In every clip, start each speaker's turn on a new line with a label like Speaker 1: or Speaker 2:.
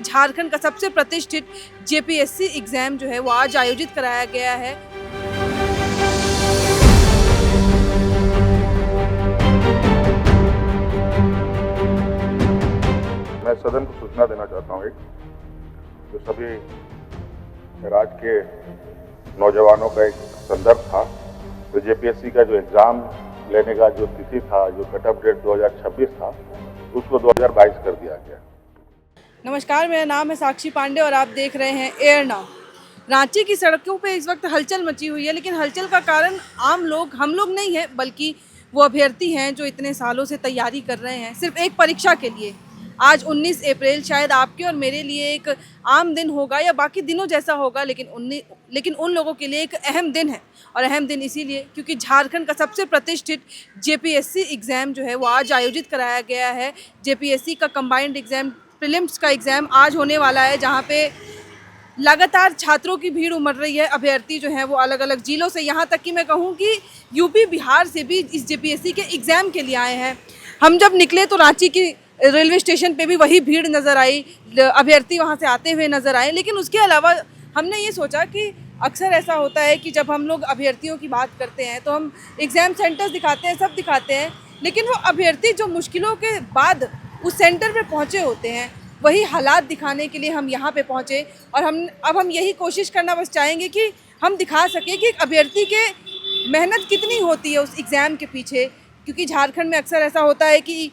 Speaker 1: झारखंड का सबसे प्रतिष्ठित जेपीएससी एग्जाम जो है वो आज आयोजित कराया गया है।
Speaker 2: मैं सदन को सूचना देना चाहता हूँ जो सभी राज्य के नौजवानों का एक संदर्भ था। तो जेपीएससी का जो एग्ज़ाम लेने का जो तिथि था, जो कट ऑफ डेट 2026 था, उसको 2022 कर दिया गया।
Speaker 1: नमस्कार, मेरा नाम है साक्षी पांडे और आप देख रहे हैं एयर नाउ। रांची की सड़कों पे इस वक्त हलचल मची हुई है, लेकिन हलचल का कारण आम लोग, हम लोग नहीं है, बल्कि वो अभ्यर्थी हैं जो इतने सालों से तैयारी कर रहे हैं सिर्फ एक परीक्षा के लिए। आज 19 अप्रैल शायद आपके और मेरे लिए एक आम दिन होगा या बाकी दिनों जैसा होगा, लेकिन उन लोगों के लिए एक अहम दिन है। और अहम दिन इसीलिए क्योंकि झारखंड का सबसे प्रतिष्ठित जेपीएससी एग्ज़ाम जो है वो आज आयोजित कराया गया है। जेपीएससी का कंबाइंड एग्ज़ाम, प्रीलिम्स का एग्ज़ाम आज होने वाला है, जहाँ पे लगातार छात्रों की भीड़ उमड़ रही है। अभ्यर्थी जो हैं वो अलग अलग जिलों से, यहाँ तक कि मैं कहूँ कि यूपी बिहार से भी इस जेपीएससी के एग्ज़ाम के लिए आए हैं। हम जब निकले तो रांची की रेलवे स्टेशन पे भी वही भीड़ नज़र आई, अभ्यर्थी वहाँ से आते हुए नज़र आए। लेकिन उसके अलावा हमने ये सोचा कि अक्सर ऐसा होता है कि जब हम लोग अभ्यर्थियों की बात करते हैं तो हम एग्ज़ाम सेंटर्स दिखाते हैं, सब दिखाते हैं, लेकिन वो अभ्यर्थी जो मुश्किलों के बाद उस सेंटर पे पहुँचे होते हैं, वही हालात दिखाने के लिए हम यहाँ पे पहुँचे। और हम यही कोशिश करना बस चाहेंगे कि हम दिखा सकें कि एक अभ्यर्थी के मेहनत कितनी होती है उस एग्ज़ाम के पीछे। क्योंकि झारखंड में अक्सर ऐसा होता है कि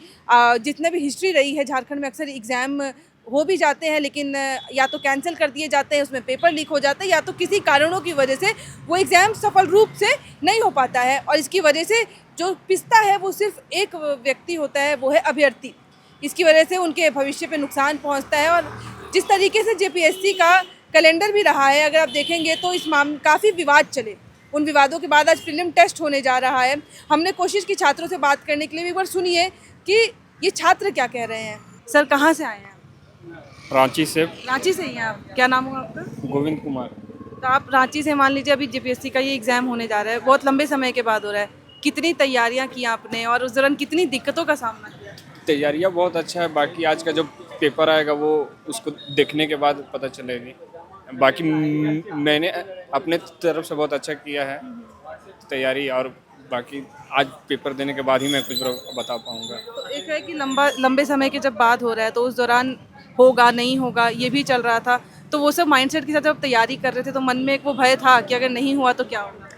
Speaker 1: जितने भी हिस्ट्री रही है झारखंड में, अक्सर एग्ज़ाम हो भी जाते हैं, लेकिन या तो कैंसिल कर दिए जाते हैं, उसमें पेपर लीक हो जाता है, या तो किसी कारणों की वजह से वो एग्ज़ाम सफल रूप से नहीं हो पाता है। और इसकी वजह से जो पिसता है वो सिर्फ एक व्यक्ति होता है, वो है अभ्यर्थी। इसकी वजह से उनके भविष्य पे नुकसान पहुंचता है। और जिस तरीके से जेपीएससी का कैलेंडर भी रहा है, अगर आप देखेंगे तो इस मामले काफ़ी विवाद चले। उन विवादों के बाद आज प्रीलिम टेस्ट होने जा रहा है। हमने कोशिश की छात्रों से बात करने के लिए, एक बार सुनिए कि ये छात्र क्या कह रहे हैं। सर, कहाँ से आए हैं?
Speaker 3: रांची से।
Speaker 1: रांची से ही हैं आप? क्या नाम हुआ आपका?
Speaker 3: गोविंद कुमार।
Speaker 1: तो आप रांची से, मान लीजिए अभी जेपीएससी का ये एग्ज़ाम होने जा रहा है, बहुत लंबे समय के बाद हो रहा है, कितनी तैयारियाँ की आपने और उस दौरान कितनी दिक्कतों का सामना किया?
Speaker 3: तैयारियाँ बहुत अच्छा है, बाकी आज का जो पेपर आएगा वो उसको देखने के बाद पता चलेगी। बाकी मैंने अपने तरफ से बहुत अच्छा किया है तैयारी, और बाकी आज पेपर देने के बाद ही मैं कुछ बता पाऊँगा।
Speaker 1: तो एक है कि लंबे समय के जब बात हो रहा है तो उस दौरान होगा नहीं होगा ये भी चल रहा था, तो वो सब माइंडसेट के साथ जब तैयारी कर रहे थे तो मन में एक वो भय था कि अगर नहीं हुआ तो क्या होगा?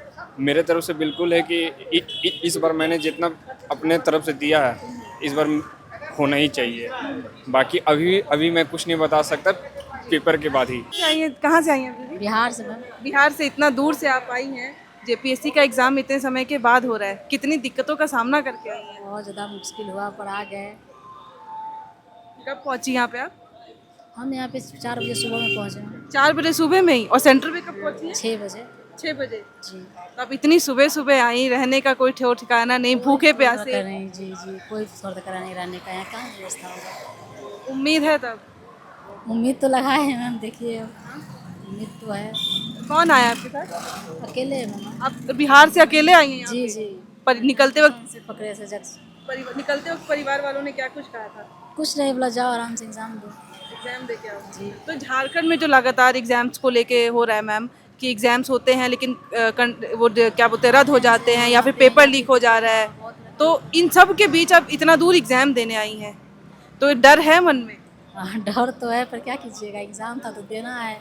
Speaker 3: मेरे तरफ से बिल्कुल है कि इस बार मैंने जितना अपने तरफ से दिया है, इस बार होना ही चाहिए। बाकी अभी मैं कुछ नहीं बता सकता, पेपर के बाद ही।
Speaker 1: कहाँ से आई हैं दीदी?
Speaker 4: बिहार से मैम।
Speaker 1: बिहार से इतना दूर से आप आई हैं, जेपीएससी का एग्ज़ाम इतने समय के बाद हो रहा है, कितनी दिक्कतों का सामना करके आई हैं?
Speaker 4: बहुत ज़्यादा मुश्किल हुआ पर आ गए।
Speaker 1: कब पहुँची यहाँ पे आप?
Speaker 4: हम यहाँ पे 4 बजे सुबह में पहुँचे हैं।
Speaker 1: 4 बजे सुबह में ही? और सेंटर पे कब पहुँची हैं?
Speaker 4: 6 बजे
Speaker 1: 6 बजे।
Speaker 4: जी।
Speaker 1: तो आप इतनी सुबह सुबह आई, रहने का कोई ठिकाना ठिकाना नहीं, भूखे प्यासे?
Speaker 4: नहीं, जी जी, कोई करा नहीं रहने का, यहाँ कहाँ व्यवस्था होगा।
Speaker 1: उम्मीद है तब?
Speaker 4: उम्मीद तो लगाए हैं मैम, देखिए उम्मीद तो है।
Speaker 1: कौन आया आपके साथ?
Speaker 4: अकेले है मैम।
Speaker 1: आप बिहार से अकेले आई हैं यहाँ
Speaker 4: जी
Speaker 1: पे?
Speaker 4: जी।
Speaker 1: पर निकलते वक्त
Speaker 4: से पकड़े से जग
Speaker 1: निकलते वक्त परिवार वालों ने क्या कुछ कहा था?
Speaker 4: कुछ नहीं बोला, जाओ आराम से एग्ज़ाम दो।
Speaker 1: एग्जाम दे के आओ।
Speaker 4: जी।
Speaker 1: तो झारखंड में जो लगातार एग्जाम्स को लेके हो रहा है मैम, कि एग्जाम्स होते हैं लेकिन क्या बोलते हैं, रद्द हो जाते हैं या फिर पेपर लीक हो जा रहा है, तो इन सब के बीच आप इतना दूर एग्जाम देने आई हैं, तो डर है मन में?
Speaker 4: हाँ, डर तो है पर क्या कीजिएगा, एग्ज़ाम था तो देना है।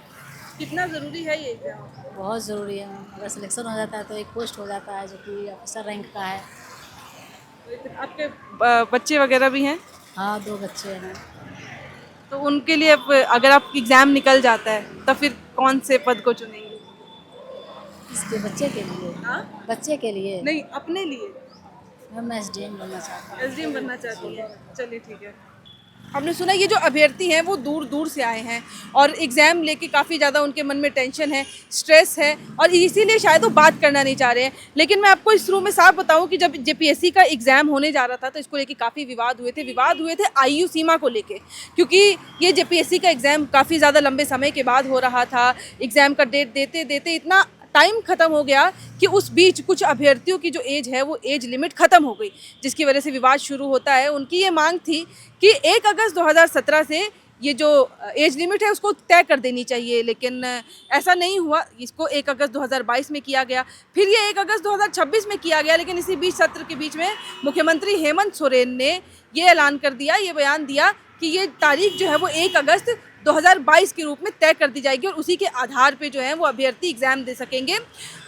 Speaker 1: कितना ज़रूरी है ये एग्जाम?
Speaker 4: बहुत ज़रूरी है मैम। अगर सिलेक्शन हो जाता है तो एक पोस्ट हो जाता है जो कि ऑफिसर रैंक का है।
Speaker 1: आपके बच्चे वगैरह भी हैं?
Speaker 4: हाँ, 2 बच्चे हैं।
Speaker 1: तो उनके लिए अगर आप एग्ज़ाम निकल जाता है तो फिर कौन से पद को चुनेंगे?
Speaker 4: इसके बच्चे के लिए?
Speaker 1: हाँ?
Speaker 4: बच्चे के लिए
Speaker 1: नहीं, अपने लिए।
Speaker 4: मैं एसडीएम बनना चाहता हूँ।
Speaker 1: एसडीएम बनना चाहती हैं? चलिए ठीक है। हमने सुना ये जो अभ्यर्थी हैं वो दूर दूर से आए हैं और एग्ज़ाम लेके काफ़ी ज़्यादा उनके मन में टेंशन है, स्ट्रेस है, और इसीलिए शायद वो बात करना नहीं चाह रहे हैं। लेकिन मैं आपको इस शुरू में साफ बताऊं कि जब जेपीएससी का एग्ज़ाम होने जा रहा था तो इसको लेके काफ़ी विवाद हुए थे आयु सीमा को लेके, क्योंकि ये जेपीएससी का एग्ज़ाम काफ़ी ज़्यादा लंबे समय के बाद हो रहा था। एग्ज़ाम का डेट देते देते इतना टाइम ख़त्म हो गया कि उस बीच कुछ अभ्यर्थियों की जो एज है वो एज लिमिट ख़त्म हो गई, जिसकी वजह से विवाद शुरू होता है। उनकी ये मांग थी कि 1 अगस्त 2017 से ये जो एज लिमिट है उसको तय कर देनी चाहिए, लेकिन ऐसा नहीं हुआ। इसको 1 अगस्त 2022 में किया गया, फिर ये 1 अगस्त 2026 में किया गया, लेकिन इसी बीच सत्र के बीच में मुख्यमंत्री हेमंत सोरेन ने ये ऐलान कर दिया, ये बयान दिया कि ये तारीख जो है वो 1 अगस्त 2022 के रूप में तय कर दी जाएगी और उसी के आधार पे जो है वो अभ्यर्थी एग्ज़ाम दे सकेंगे।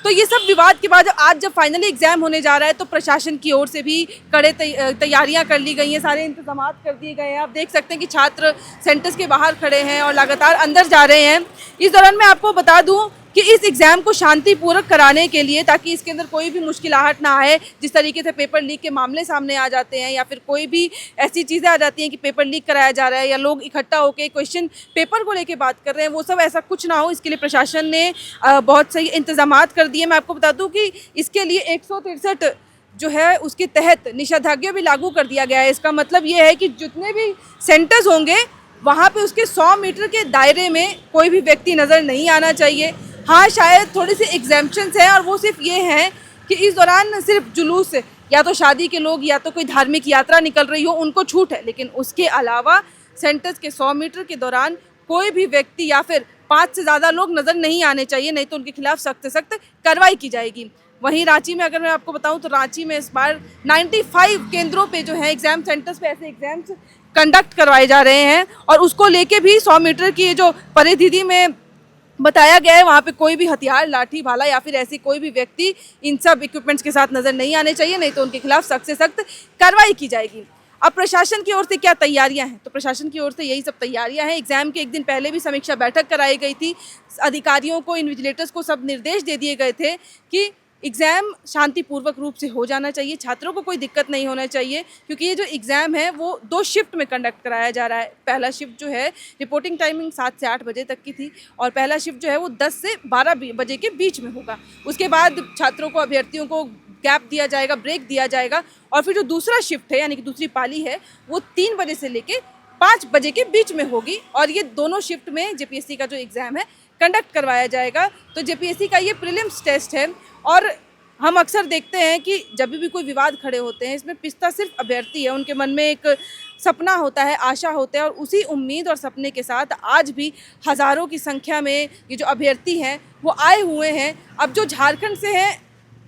Speaker 1: तो ये सब विवाद के बाद आज जब फाइनली एग्ज़ाम होने जा रहा है तो प्रशासन की ओर से भी कड़े तैयारियां कर ली गई हैं, सारे इंतजाम कर दिए गए हैं। आप देख सकते हैं कि छात्र सेंटर्स के बाहर खड़े हैं और लगातार अंदर जा रहे हैं। इस दौरान मैं आपको बता दूं कि इस एग्ज़ाम को शांतिपूर्वक कराने के लिए, ताकि इसके अंदर कोई भी मुश्किलाहट ना आए, जिस तरीके से पेपर लीक के मामले सामने आ जाते हैं या फिर कोई भी ऐसी चीज़ें आ जाती हैं कि पेपर लीक कराया जा रहा है या लोग इकट्ठा होकर क्वेश्चन पेपर को लेके बात कर रहे हैं, वो सब ऐसा कुछ ना हो, इसके लिए प्रशासन ने बहुत सही इंतजामात कर दिए। मैं आपको बता दूँ कि इसके लिए 163 जो है उसके तहत निषेधाज्ञा भी लागू कर दिया गया है। इसका मतलब ये है कि जितने भी सेंटर्स होंगे वहाँ पे उसके 100 मीटर के दायरे में कोई भी व्यक्ति नज़र नहीं आना चाहिए। हाँ, शायद थोड़ी सी एग्जेम्पशंस हैं और वो सिर्फ ये हैं कि इस दौरान सिर्फ जुलूस या तो शादी के लोग या तो कोई धार्मिक यात्रा निकल रही हो उनको छूट है, लेकिन उसके अलावा सेंटर्स के 100 मीटर के दौरान कोई भी व्यक्ति या फिर 5 से ज़्यादा लोग नज़र नहीं आने चाहिए, नहीं तो उनके खिलाफ सख्त से सख्त कार्रवाई की जाएगी। वहीं रांची में अगर मैं आपको बताऊं तो रांची में इस बार 95 केंद्रों पे जो है एग्ज़ाम सेंटर्स पे ऐसे एग्ज़ाम्स कंडक्ट करवाए जा रहे हैं और उसको लेके भी 100 मीटर की जो परिधि में बताया गया है वहाँ पे कोई भी हथियार, लाठी, भाला या फिर ऐसी कोई भी व्यक्ति इन सब इक्विपमेंट्स के साथ नज़र नहीं आने चाहिए, नहीं तो उनके खिलाफ सख्त से सख्त कार्रवाई की जाएगी। अब प्रशासन की ओर से क्या तैयारियां हैं, तो प्रशासन की ओर से यही सब तैयारियां हैं। एग्ज़ाम के एक दिन पहले भी समीक्षा बैठक कराई गई थी, अधिकारियों को, इन्विजिलेटर्स को सब निर्देश दे दिए गए थे कि एग्ज़ाम शांतिपूर्वक रूप से हो जाना चाहिए, छात्रों को कोई दिक्कत नहीं होना चाहिए, क्योंकि ये जो एग्ज़ाम है वो 2 शिफ्ट में कंडक्ट कराया जा रहा है। पहला शिफ्ट जो है रिपोर्टिंग टाइमिंग 7 से 8 बजे तक की थी और पहला शिफ्ट जो है वो 10 से 12 बजे के बीच में होगा। उसके बाद छात्रों को, अभ्यर्थियों को गैप दिया जाएगा, ब्रेक दिया जाएगा और फिर जो दूसरा शिफ्ट है यानी कि दूसरी पाली है वो 3 बजे से लेके 5 बजे के बीच में होगी और ये दोनों शिफ्ट में जेपीएससी का जो एग्ज़ाम है कंडक्ट करवाया जाएगा। तो जेपीएससी का ये प्रीलिम्स टेस्ट है और हम अक्सर देखते हैं कि जब भी कोई विवाद खड़े होते हैं इसमें पिसता सिर्फ अभ्यर्थी है, उनके मन में एक सपना होता है, आशा होता है और उसी उम्मीद और सपने के साथ आज भी हज़ारों की संख्या में ये जो अभ्यर्थी हैं वो आए हुए हैं। अब जो झारखंड से हैं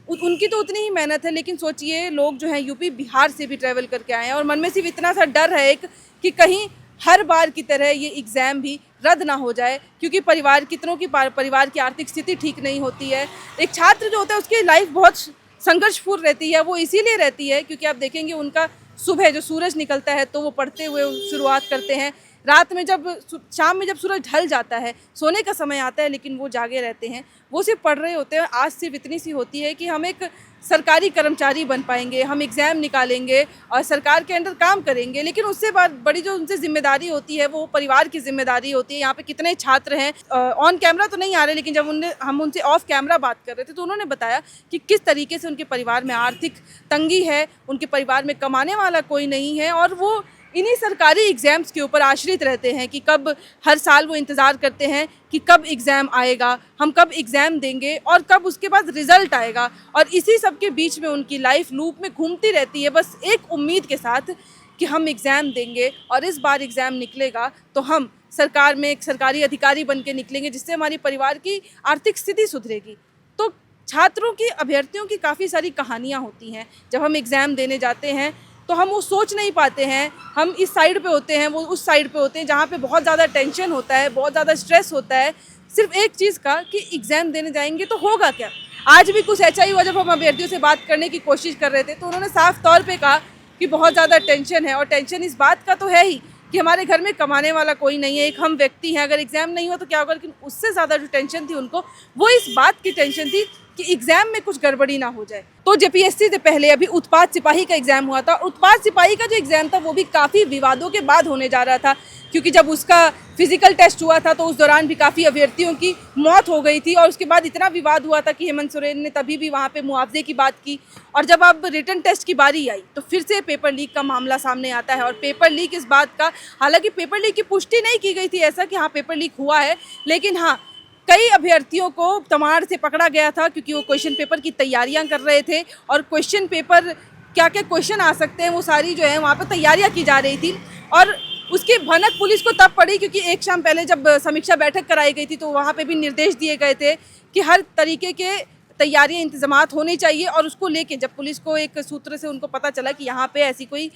Speaker 1: उनकी तो उतनी ही मेहनत है, लेकिन सोचिए लोग जो हैं यूपी, बिहार से भी ट्रैवल करके आए हैं और मन में सिर्फ इतना सा डर है एक कि कहीं हर बार की तरह ये एग्ज़ाम भी रद्द ना हो जाए, क्योंकि कितनों की परिवार की आर्थिक स्थिति ठीक नहीं होती है। एक छात्र जो होता है उसकी लाइफ बहुत संघर्षपूर्ण रहती है, वो इसीलिए रहती है क्योंकि आप देखेंगे उनका सुबह जो सूरज निकलता है तो वो पढ़ते हुए शुरुआत करते हैं, रात में शाम में जब सूरज ढल जाता है, सोने का समय आता है, लेकिन वो जागे रहते हैं, वो सिर्फ पढ़ रहे होते हैं। आज सिर्फ इतनी सी होती है कि हम एक सरकारी कर्मचारी बन पाएंगे, हम एग्ज़ाम निकालेंगे और सरकार के अंडर काम करेंगे, लेकिन उससे बड़ी जो उनसे जिम्मेदारी होती है वो परिवार की जिम्मेदारी होती है। यहाँ पे कितने छात्र हैं, ऑन कैमरा तो नहीं आ रहे, लेकिन जब हम उनसे ऑफ कैमरा बात कर रहे थे तो उन्होंने बताया कि किस तरीके से उनके परिवार में आर्थिक तंगी है, उनके परिवार में कमाने वाला कोई नहीं है और वो इन्हीं सरकारी एग्ज़ाम्स के ऊपर आश्रित रहते हैं कि कब, हर साल वो इंतज़ार करते हैं कि कब एग्ज़ाम आएगा, हम कब एग्ज़ाम देंगे और कब उसके बाद रिज़ल्ट आएगा और इसी सब के बीच में उनकी लाइफ लूप में घूमती रहती है, बस एक उम्मीद के साथ कि हम एग्ज़ाम देंगे और इस बार एग्ज़ाम निकलेगा तो हम सरकार में एक सरकारी अधिकारी बन के निकलेंगे, जिससे हमारी परिवार की आर्थिक स्थिति सुधरेगी। तो छात्रों की, अभ्यर्थियों की काफ़ी सारी कहानियाँ होती हैं। जब हम एग्ज़ाम देने जाते हैं तो हम वो सोच नहीं पाते हैं, हम इस साइड पे होते हैं, वो उस साइड पे होते हैं जहाँ पे बहुत ज़्यादा टेंशन होता है, बहुत ज़्यादा स्ट्रेस होता है सिर्फ एक चीज़ का कि एग्ज़ाम देने जाएंगे तो होगा क्या। आज भी कुछ ऐसा ही हुआ, जब हम अभ्यर्थियों से बात करने की कोशिश कर रहे थे तो उन्होंने साफ तौर पे कहा कि बहुत ज़्यादा टेंशन है और टेंशन इस बात का तो है ही कि हमारे घर में कमाने वाला कोई नहीं है, एक हम व्यक्ति हैं, अगर एग्ज़ाम नहीं हुआ तो क्या होगा। लेकिन उससे ज़्यादा जो टेंशन थी उनको, वो इस बात की टेंशन थी कि एग्ज़ाम में कुछ गड़बड़ी ना हो जाए। तो जेपीएससी से पहले अभी उत्पाद सिपाही का एग्ज़ाम हुआ था। उत्पाद सिपाही का जो एग्ज़ाम था वो भी काफ़ी विवादों के बाद होने जा रहा था, क्योंकि जब उसका फिजिकल टेस्ट हुआ था तो उस दौरान भी काफ़ी अभ्यर्थियों की मौत हो गई थी और उसके बाद इतना विवाद हुआ था कि हेमंत सोरेन ने तभी भी वहाँ पे मुआवजे की बात की। और जब अब रिटन टेस्ट की बारी आई तो फिर से पेपर लीक का मामला सामने आता है और पेपर लीक इस बात का, हालांकि पेपर लीक की पुष्टि नहीं की गई थी ऐसा कि हाँ पेपर लीक हुआ है, लेकिन हाँ कई अभ्यर्थियों को तमाड़ से पकड़ा गया था क्योंकि वो क्वेश्चन पेपर की तैयारियां कर रहे थे और क्वेश्चन पेपर क्या क्या क्वेश्चन आ सकते हैं वो सारी जो है वहाँ पर तैयारियां की जा रही थी। और उसकी भनक पुलिस को तब पड़ी क्योंकि एक शाम पहले जब समीक्षा बैठक कराई गई थी तो वहाँ पे भी निर्देश दिए गए थे कि हर तरीके के तैयारियां इंतजामात होनी चाहिए। और उसको लेके जब पुलिस को एक सूत्र से उनको पता चला कि यहाँ पे ऐसी कोई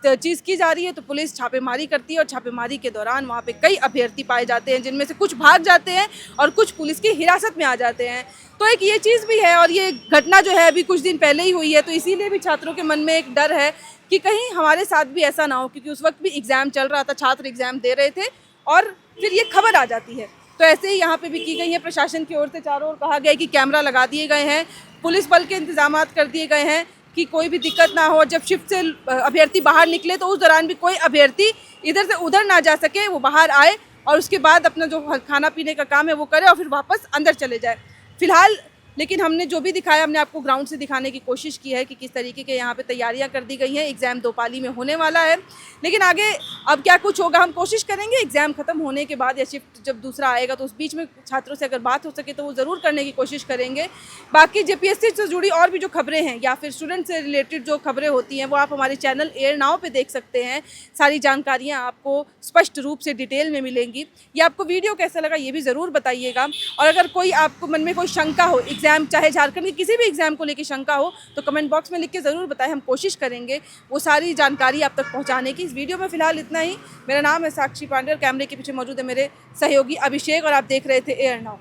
Speaker 1: चीज़ की जा रही है तो पुलिस छापेमारी करती है और छापेमारी के दौरान वहाँ पे कई अभ्यर्थी पाए जाते हैं, जिनमें से कुछ भाग जाते हैं और कुछ पुलिस की हिरासत में आ जाते हैं। तो एक ये चीज़ भी है और ये घटना जो है अभी कुछ दिन पहले ही हुई है, तो इसीलिए भी छात्रों के मन में एक डर है कि कहीं हमारे साथ भी ऐसा ना हो, क्योंकि उस वक्त भी एग्ज़ाम चल रहा था, छात्र एग्ज़ाम दे रहे थे और फिर ये खबर आ जाती है। तो ऐसे ही यहाँ पे भी की गई है। प्रशासन की ओर से चारों ओर कहा गया है कि कैमरा लगा दिए गए हैं, पुलिस बल के इंतजामात कर दिए गए हैं कि कोई भी दिक्कत ना हो। जब शिफ्ट से अभ्यर्थी बाहर निकले तो उस दौरान भी कोई अभ्यर्थी इधर से उधर ना जा सके, वो बाहर आए और उसके बाद अपना जो खाना पीने का काम है वो करे और फिर वापस अंदर चले जाए। फिलहाल लेकिन हमने जो भी दिखाया, हमने आपको ग्राउंड से दिखाने की कोशिश की है कि किस तरीके के यहाँ पे तैयारियाँ कर दी गई हैं। एग्ज़ाम 2 पाली में होने वाला है, लेकिन आगे अब क्या कुछ होगा हम कोशिश करेंगे एग्ज़ाम ख़त्म होने के बाद या शिफ्ट जब दूसरा आएगा तो उस बीच में छात्रों से अगर बात हो सके तो वो ज़रूर करने की कोशिश करेंगे। बाकी जेपीएससी से जुड़ी और भी जो खबरें हैं या फिर स्टूडेंट से रिलेटेड जो खबरें होती हैं वो आप हमारे चैनल एयर नाउ पे देख सकते हैं। सारी जानकारियाँ आपको स्पष्ट रूप से डिटेल में मिलेंगी। ये आपको वीडियो कैसा लगा ये भी ज़रूर बताइएगा। और अगर कोई आपको मन में कोई शंका हो, एग्ज़ाम चाहे झारखंड के किसी भी एग्ज़ाम को लेकर शंका हो तो कमेंट बॉक्स में लिख के ज़रूर बताएं, हम कोशिश करेंगे वो सारी जानकारी आप तक पहुंचाने की। इस वीडियो में फ़िलहाल इतना ही। मेरा नाम है साक्षी पांडे और कैमरे के पीछे मौजूद है मेरे सहयोगी अभिषेक और आप देख रहे थे एयर नाउ।